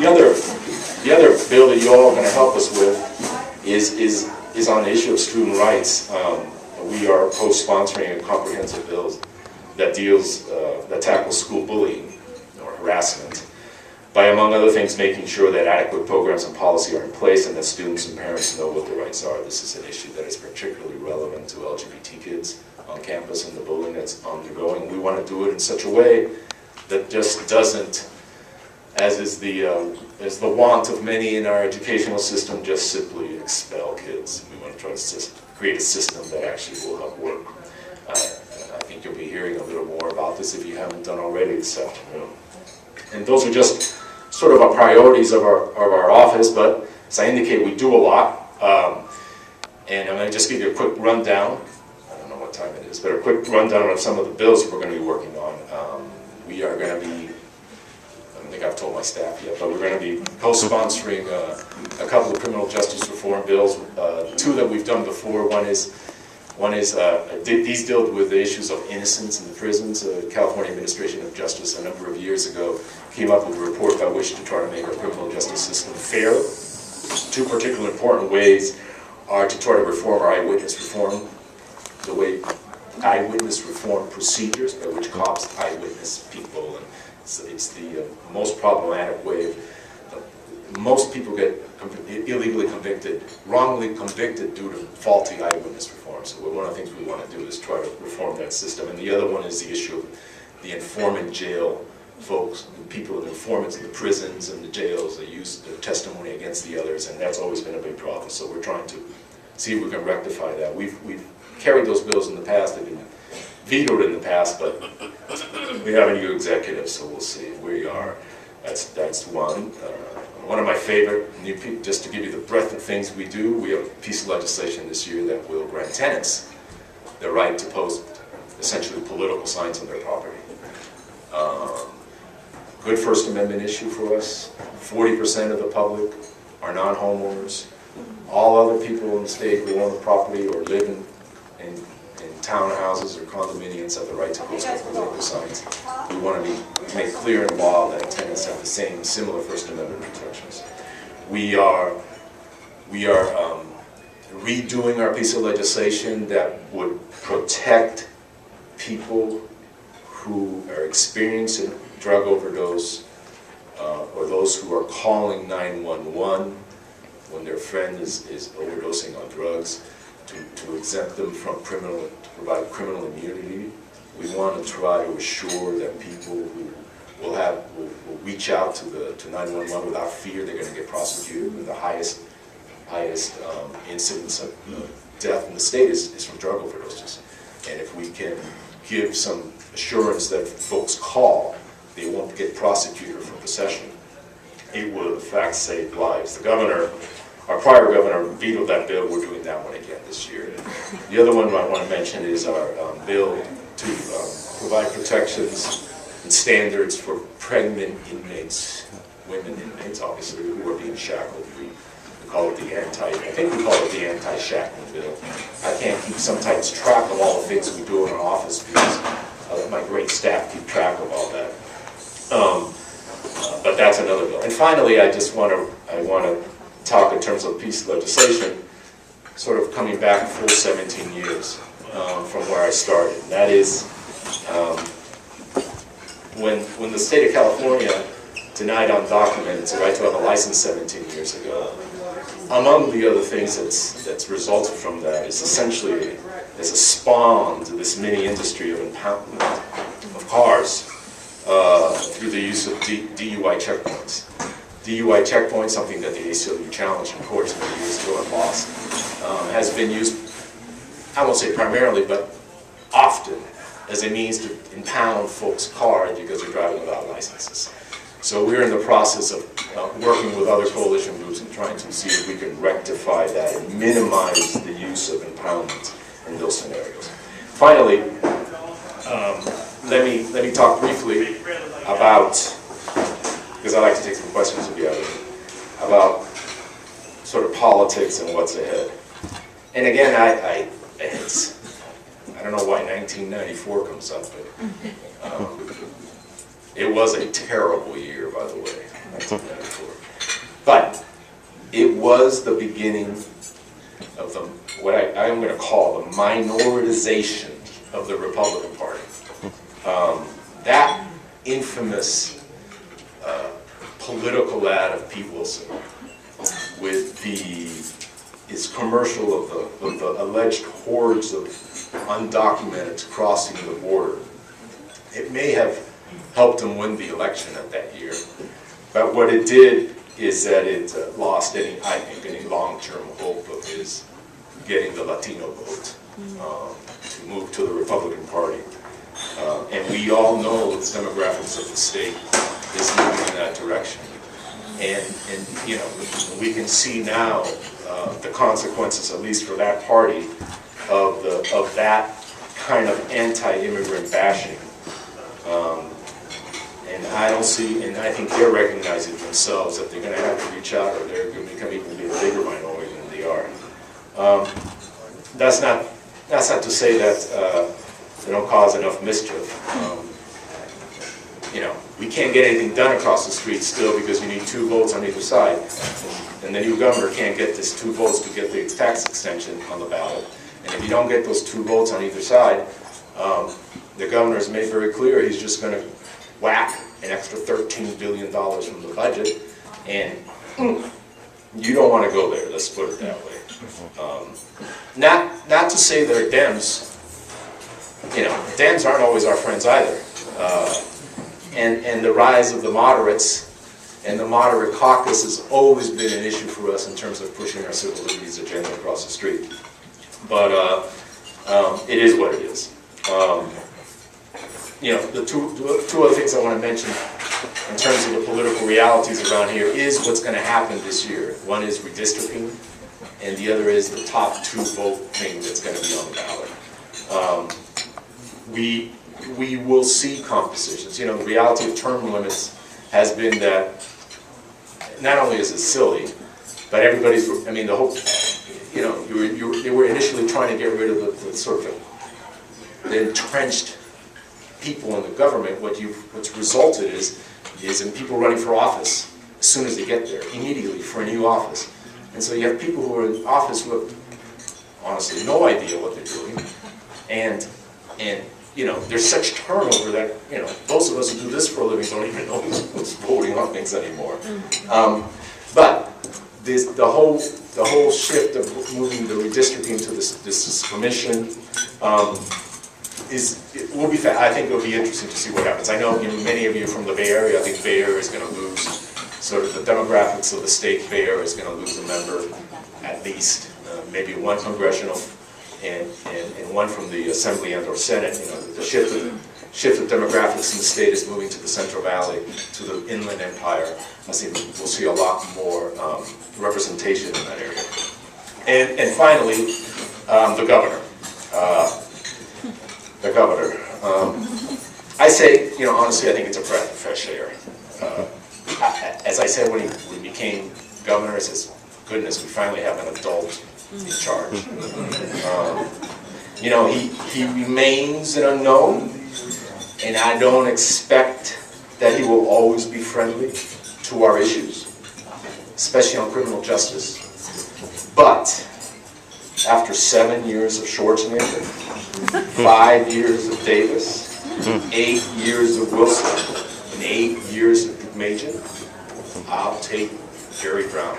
The other bill that you all are going to help us with is on the issue of student rights. We are co-sponsoring a comprehensive bill that tackles school bullying or harassment by, among other things, making sure that adequate programs and policy are in place and that students and parents know what their rights are. This is an issue that is particularly relevant to LGBT kids on campus and the bullying that's undergoing. We want to do it in such a way that just doesn't, as is the want of many in our educational system, just simply expel kids. We want to try to create a system that actually will help work. I think you'll be hearing a little more about this if you haven't done already this afternoon. And those are just sort of our priorities of our office, but as I indicate, we do a lot. And I'm going to just give you a quick rundown. I don't know what time it is, but a quick rundown of some of the bills we're going to be working on. We are going to be, I don't think I've told my staff yet, but we're going to be co-sponsoring a couple of criminal justice reform bills. Two that we've done before. One is these deal with the issues of innocence in the prisons. The California Administration of Justice a number of years ago came up with a report by which to try to make our criminal justice system fair. Two particularly important ways are to try to reform our eyewitness reform, the way eyewitness reform procedures by which cops eyewitness people, and it's the most problematic way. Most people get illegally convicted, wrongly convicted due to faulty eyewitness reform. So one of the things we want to do is try to reform that system. And the other one is the issue of the informant jail folks, people, the informants in the prisons and the jails, they use their testimony against the others, and that's always been a big problem. So we're trying to see if we can rectify that. We've carried those bills in the past, they've been vetoed in the past, but we have a new executive, so we'll see where we are. That's one. One of my favorite, just to give you the breadth of things we do, we have a piece of legislation this year that will grant tenants the right to post essentially political signs on their property. Good First Amendment issue for us. 40% of the public are non-homeowners. All other people in the state who own the property or live in townhouses or condominiums have the right to post political signs. We want to make clear in law that tenants have the same, similar First Amendment protections. We are redoing our piece of legislation that would protect people who are experiencing drug overdose or those who are calling 911 when their friend is overdosing on drugs, to exempt them from to provide criminal immunity. We want to try to assure that people who will reach out to 911 without fear they're going to get prosecuted. And the highest incidence of death in the state is from drug overdoses. And if we can give some assurance that if folks call, they won't get prosecuted for possession, it will in fact save lives. The governor, our prior governor, vetoed that bill. We're doing that one again this year. The other one I want to mention is our bill to provide protections and standards for pregnant inmates, women inmates, obviously, who are being shackled. We call it the anti-shackling bill. I can't keep sometimes track of all the things we do in our office because I let my great staff keep track of all that. But that's another bill. And finally, I want to talk in terms of piece of legislation, sort of coming back a full 17 years from where I started. And that is when the state of California denied undocumented the right to have a license 17 years ago. Among the other things that's resulted from that is essentially as a spawn to this mini industry of impoundment of cars through the use of DUI checkpoints. DUI checkpoints, something that the ACLU challenged in courts many years ago and lost, has been used, I won't say primarily, but often as a means to impound folks' cars because they're driving without licenses. So we're in the process of working with other coalition groups and trying to see if we can rectify that and minimize the use of impoundment in those scenarios. Finally, let me talk briefly about, because I like to take some questions if you have any, about sort of politics and what's ahead. And again, I don't know why 1994 comes up, but it was a terrible year, by the way. 1994. But it was the beginning of the, what I'm going to call the minoritization of the Republican Party. That infamous political ad of Pete Wilson with his commercial of the alleged hordes of undocumented crossing the border. It may have helped him win the election at that year, but what it did is that it lost any, I think, any long-term hope of his getting the Latino vote to move to the Republican Party. And we all know the demographics of the state is moving in that direction. And you know, we can see now the consequences, at least for that party, of that kind of anti-immigrant bashing. And I don't see, and I think they're recognizing themselves that they're going to have to reach out, or they're going to become even a bigger minority than they are. That's not to say that they don't cause enough mischief. You know, we can't get anything done across the street still because you need 2 votes on either side. And the new governor can't get this 2 votes to get the tax extension on the ballot. And if you don't get those 2 votes on either side, the governor has made very clear he's just going to whack an extra $13 billion from the budget. And you don't want to go there, let's put it that way. Not to say they're Dems. You know, Dems aren't always our friends either. And the rise of the moderates and the moderate caucus has always been an issue for us in terms of pushing our civil liberties agenda across the street. But it is what it is. You know, the two other things I want to mention in terms of the political realities around here is what's going to happen this year. One is redistricting, and the other is the top 2 vote thing that's going to be on the ballot. We will see compositions. You know, the reality of term limits has been that not only is it silly, but everybody's, I mean, the whole, you know, they were initially trying to get rid of the sort of the entrenched people in the government. What's resulted is in people running for office as soon as they get there, immediately for a new office. And so you have people who are in office who have honestly no idea what they're doing, and you know, there's such turnover that, you know, those of us who do this for a living don't even know who's voting on things anymore. But the whole shift of moving the redistricting to this commission will be. I think it will be interesting to see what happens. I know, you know, many of you from the Bay Area. I think the Bay Area is going to lose sort of the demographics of the state. Bay Area is going to lose a member at least, maybe 1 congressional. And 1 from the Assembly and or Senate. You know, the shift of demographics in the state is moving to the Central Valley, to the Inland Empire. I think we'll see a lot more representation in that area. And finally, the governor. I say, you know, honestly, I think it's a breath of fresh air. As I said when he became governor, I says, goodness, we finally have an adult in charge. You know, he remains an unknown, and I don't expect that he will always be friendly to our issues, especially on criminal justice. But after 7 years of Schwarzenegger, 5 years of Davis, 8 years of Wilson, and 8 years of Major, I'll take Jerry Brown.